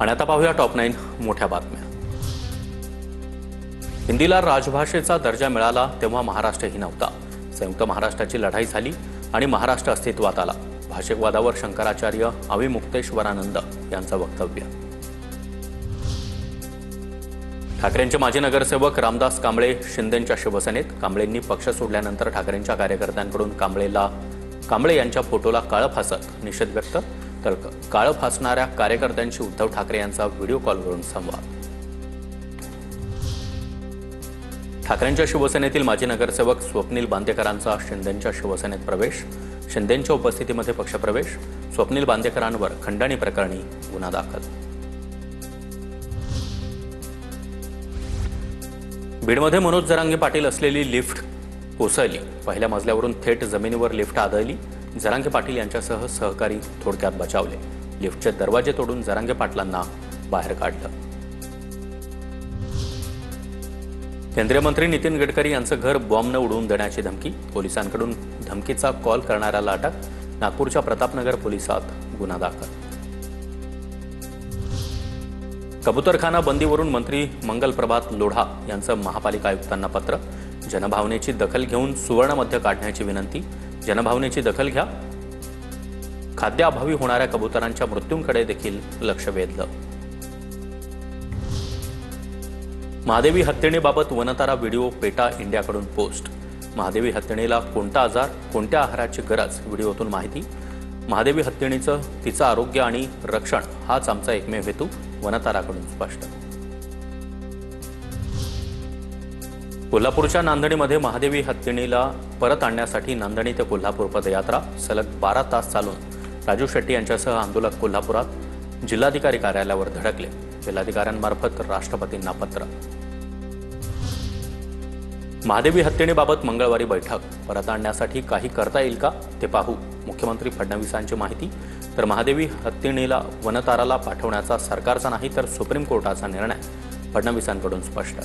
आणि आता पाहूया टॉप 9 मोठ्या बातम्या। हिंदीला राजभाषेचा दर्जा मिळाला तेव्हा महाराष्ट्रही नव्हता। संयुक्त महाराष्ट्राची लढाई झाली आणि महाराष्ट्र अस्तित्वात आला। भाषिकवादावर शंकराचार्य अविमुक्तेश्वरानंद यांचं वक्तव्य। ठाकरेंचे माजी नगरसेवक रामदास कांबळे शिंदेंच्या शिवसेनेत। कांबळेंनी पक्ष सोडल्यानंतर ठाकरेंच्या कार्यकर्त्यांकडून कांबळे यांच्या फोटोला काळं फासत निषेध व्यक्त, तर काळं फासणाऱ्या कार्यकर्त्यांशी उद्धव ठाकरे यांचा व्हिडिओ कॉलवरून संवाद। ठाकरेंच्या शिवसेनेतील माजी नगरसेवक स्वप्नील बांदेकरांचा शिंदेंच्या शिवसेनेत प्रवेश। शिंदेंच्या उपस्थितीमध्ये पक्षप्रवेश। स्वप्नील बांदेकरांवर खंडणी प्रकरणी गुन्हा दाखल। बीडमध्ये मनोज जरांगे पाटील असलेली लिफ्ट कोसळली। पहिल्या मजल्यावरून थेट जमिनीवर लिफ्ट आदळली। जरांगे पाटील यांच्यासह सहकारी थोडक्यात बचावले। लिफ्टचे दरवाजे तोडून जरांगे पाटलांना बाहेर काढलं। केंद्रीय मंत्री नितीन गडकरी यांचं घर बॉम्बने उडवून देण्याची धमकी। पोलिसांकडून धमकीचा कॉल करणाऱ्याला अटक। नागपूरच्या प्रतापनगर पोलिसात गुन्हा दाखल। कबूतरखाना बंदीवरून मंत्री मंगलप्रभात लोढा यांचं महापालिका आयुक्तांना पत्र। जनभावनेची दखल घेऊन सुवर्णमध्य काढण्याची विनंती। जनभावनेची दखल घ्या। खाद्याभावी होणाऱ्या कबुतरांच्या मृत्यूंकडे देखील लक्ष वेधलं। महादेवी हत्तीणीबाबत वनतारा व्हिडिओ पेटा इंडियाकडून पोस्ट। महादेवी हत्तीणीला कोणता आजार, कोणत्या आहाराची गरज, व्हिडिओतून माहिती। महादेवी हत्तीणीचं तिचं आरोग्य आणि रक्षण हाच आमचा एकमेव हेतू, वनताराकडून स्पष्ट। कोल्हापूरच्या नांदणीमध्ये महादेवी हत्तीणीला परत आणण्यासाठी नांदणी ते कोल्हापूर पदयात्रा सलग 12 तास चालून राजू शेट्टी यांच्यासह आंदोलक कोल्हापुरात जिल्हाधिकारी कार्यालयावर धडकले। जिल्हाधिकाऱ्यांमार्फत राष्ट्रपतींना पत्र। महादेवी हत्तीणीबाबत मंगळवारी बैठक। परत आणण्यासाठी काही करता येईल का ते पाहू, मुख्यमंत्री फडणवीसांची माहिती। तर महादेवी हत्तीणीला वनताराला पाठवण्याचा सरकारचा नाही तर सुप्रीम कोर्टाचा निर्णय, फडणवीसांकडून स्पष्ट।